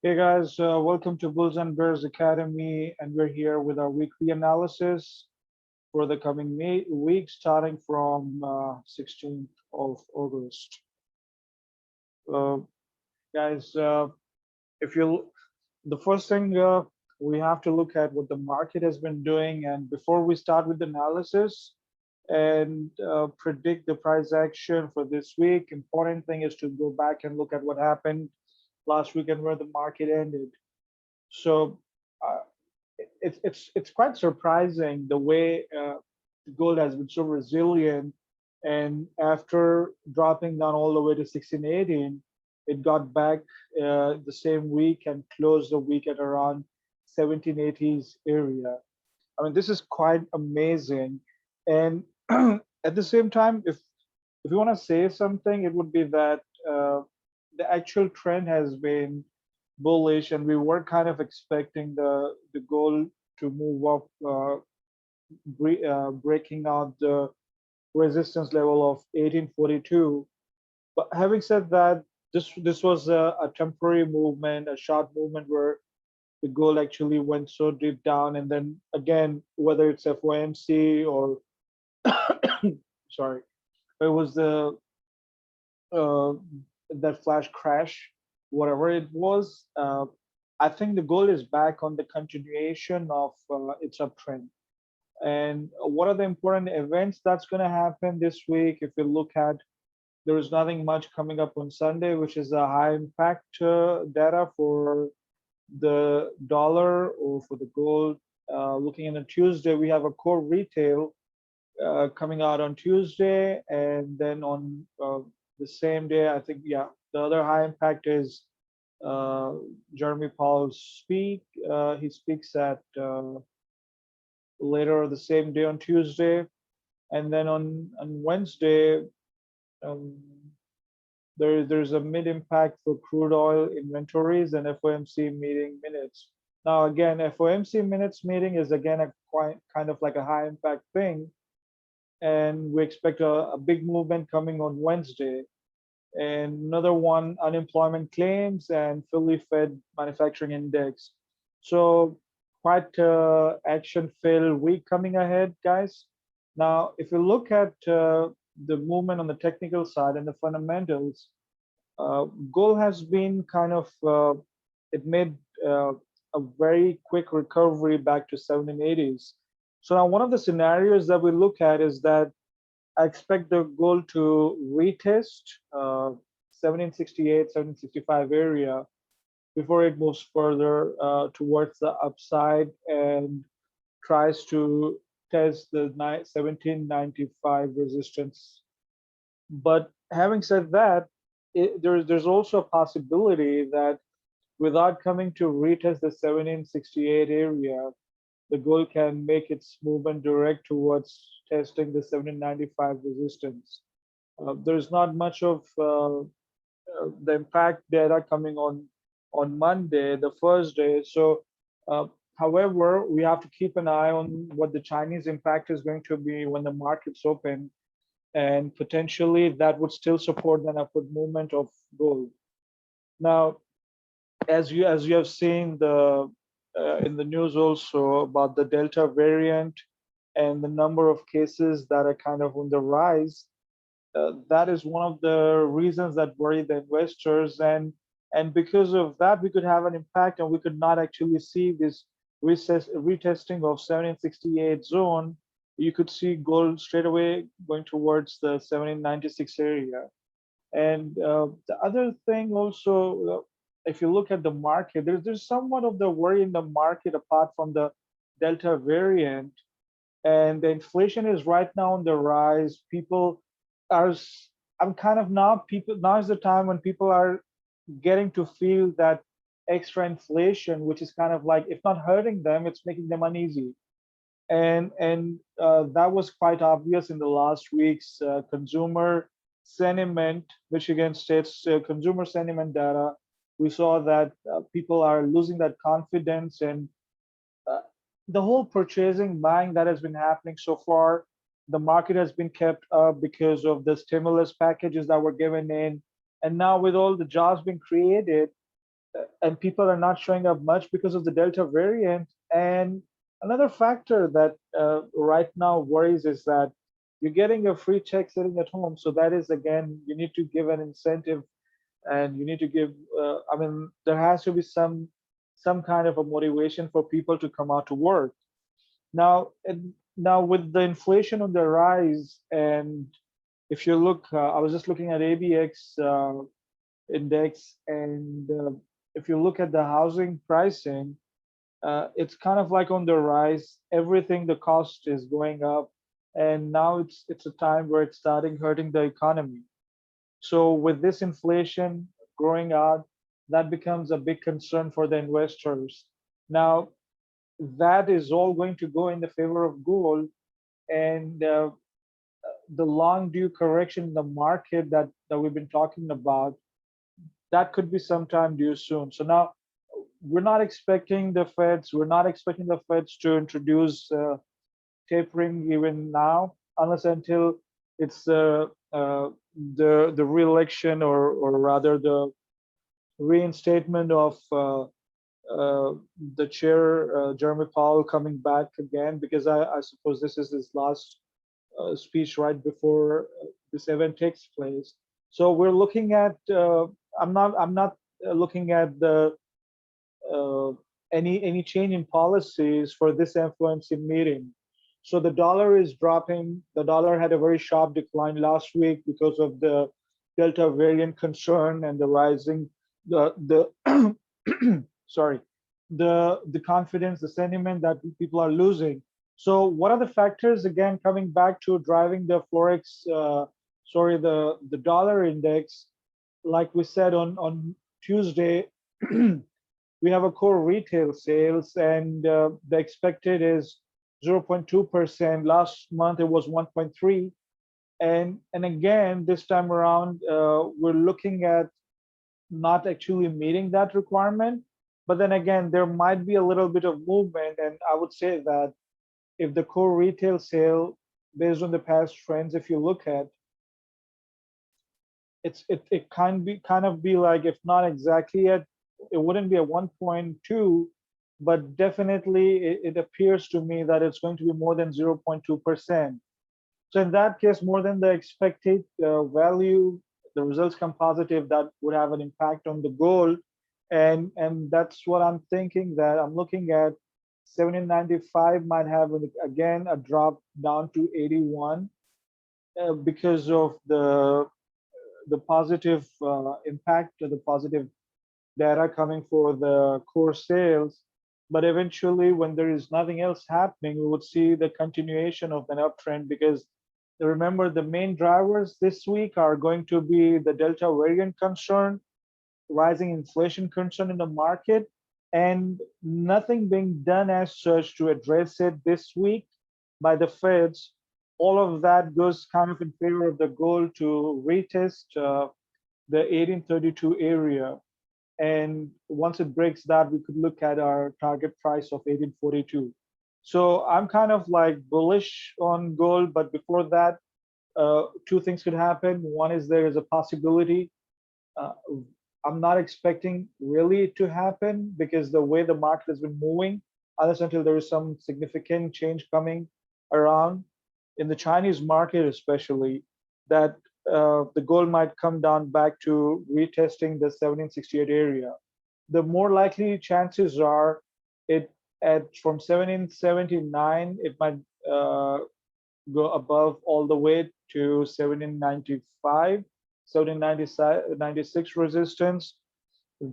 Hey guys, welcome to Bulls and Bears Academy, and we're here with our weekly analysis for the coming week, starting from 16th of August. Uh, guys, if you, the first thing we have to look at what the market has been doing, and before we start with the analysis and predict the price action for this week, important thing is to go back and look at what happened last week and where the market ended. So uh, it's quite surprising the way gold has been so resilient, and after dropping down all the way to 1618, it got back the same week and closed the week at around 1780s area. I mean, this is quite amazing, and at the same time, if you want to say something, it would be that the actual trend has been bullish, and we were kind of expecting the goal to move up, breaking out the resistance level of 1842. But having said that, this was a temporary movement, a short movement where the gold actually went so deep down, and then again, whether it's FOMC or sorry, it was the uh, that flash crash, whatever it was. I think the gold is back on the continuation of its uptrend. And what are the important events that's going to happen this week? If you look at, there is nothing much coming up on Sunday, which is a high impact data for the dollar or for the gold. Looking at a Tuesday, we have a core retail coming out on Tuesday, and then on the same day, I think, yeah, the other high impact is uh, Jeremy Powell's speak. He speaks at later the same day on Tuesday, and then on Wednesday, um, there's a mid impact for crude oil inventories and FOMC meeting minutes. Now again, FOMC minutes meeting is again a quite kind of like a high impact thing, and we expect a big movement coming on Wednesday. And another one, unemployment claims and fully fed manufacturing index. So quite action-filled week coming ahead, guys. Now, if you look at the movement on the technical side and the fundamentals, gold has been kind of it made uh, a very quick recovery back to 1780s. So now one of the scenarios that we look at is that I expect the gold to retest 1768, 1765 area before it moves further towards the upside and tries to test the 1795 resistance. But having said that, there's also a possibility that without coming to retest the 1768 area, the gold can make its movement direct towards testing the 1795 resistance. There's not much of the impact data coming on Monday, the first day. So, uh, however, we have to keep an eye on what the Chinese impact is going to be when the markets open, and potentially that would still support an upward movement of gold. Now, as you have seen the in the news also about the Delta variant and the number of cases that are kind of on the rise, that is one of the reasons that worry the investors, and because of that we could have an impact and we could not actually see this retesting of 1768 zone. You could see gold straight away going towards the 1796 area. And the other thing also, if you look at the market, there's somewhat of the worry in the market apart from the Delta variant, and the inflation is right now on the rise. People are, I'm kind of now, people, now is the time when people are getting to feel that extra inflation, which is kind of like, if not hurting them, it's making them uneasy. And that was quite obvious in the last week's consumer sentiment, Michigan State's consumer sentiment data. We saw that people are losing that confidence, and uh, the whole purchasing, buying that has been happening so far. The market has been kept up because of the stimulus packages that were given in, and now with all the jobs being created, and people are not showing up much because of the Delta variant. And another factor that right now worries is that you're getting a free check sitting at home. So that is, again, you need to give an incentive, and you need to give. I mean, there has to be some kind of a motivation for people to come out to work. Now with the inflation on the rise, and if you look, I was just looking at ABX index, and if you look at the housing pricing, it's kind of like on the rise. Everything, the cost is going up, and now it's a time where it's starting hurting the economy. So with this inflation growing out, that becomes a big concern for the investors. Now, that is all going to go in the favor of gold, and the long due correction in the market that we've been talking about, that could be sometime due soon. So now we're not expecting the Feds to introduce tapering even now, unless until it's the re-election, or rather the reinstatement of the chair, Jeremy Powell, coming back again, because I suppose this is his last speech right before this event takes place. So we're looking at. I'm not looking at the uh, any change in policies for this FOMC meeting. So the dollar is dropping. The dollar had a very sharp decline last week because of the Delta variant concern and the rising the sorry, the confidence, the sentiment that people are losing. So what are the factors, again, coming back to driving the forex, the dollar index? Like we said on Tuesday, we have a core retail sales, and the expected is 0.2%. Last month it was 1.3, and again this time around we're looking at not actually meeting that requirement. But then again, there might be a little bit of movement, and I would say that if the core retail sale, based on the past trends, if you look at, it kind of be like, if not exactly at, it wouldn't be a 1.2, but definitely it appears to me that it's going to be more than 0.2%. So in that case, more than the expected value, the results come positive, that would have an impact on the gold. And that's what I'm thinking, that I'm looking at 1795 might have again a drop down to 81 because of the positive impact, or the positive data coming for the core sales. But eventually, when there is nothing else happening, we would see the continuation of an uptrend, because remember, the main drivers this week are going to be the Delta variant concern, rising inflation concern in the market, and nothing being done as such to address it this week by the Feds. All of that goes kind of in favor of the goal to retest the 1832 area. And once it breaks that, we could look at our target price of 1842. So I'm kind of like bullish on gold, but before that, two things could happen. One is there is a possibility. Uh, I'm not expecting really it to happen, because the way the market has been moving, unless until there is some significant change coming around in the Chinese market, especially, that the gold might come down back to retesting the 1768 area. The more likely chances are it at from 1779, it might go above all the way to 1795, 1796 resistance.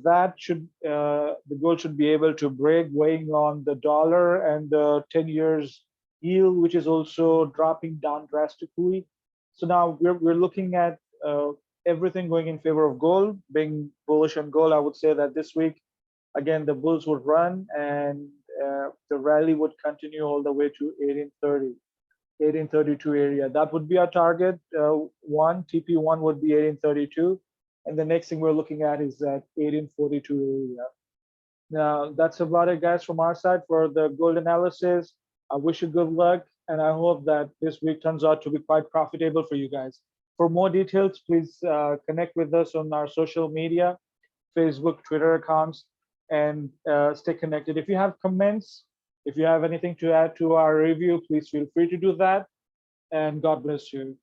That should the gold should be able to break, weighing on the dollar and the 10 years yield, which is also dropping down drastically. So now we're looking at everything going in favor of gold, being bullish on gold. I would say that this week, again, the bulls would run, and the rally would continue all the way to 1830. 1832 area. That would be our target. One TP1 would be 1832, and the next thing we're looking at is that 1842 area. Now that's about it, guys, from our side for the gold analysis. I wish you good luck, and I hope that this week turns out to be quite profitable for you guys. For more details, please connect with us on our social media. Facebook, Twitter accounts, and stay connected. If you have comments, if you have anything to add to our review, please feel free to do that. And God bless you.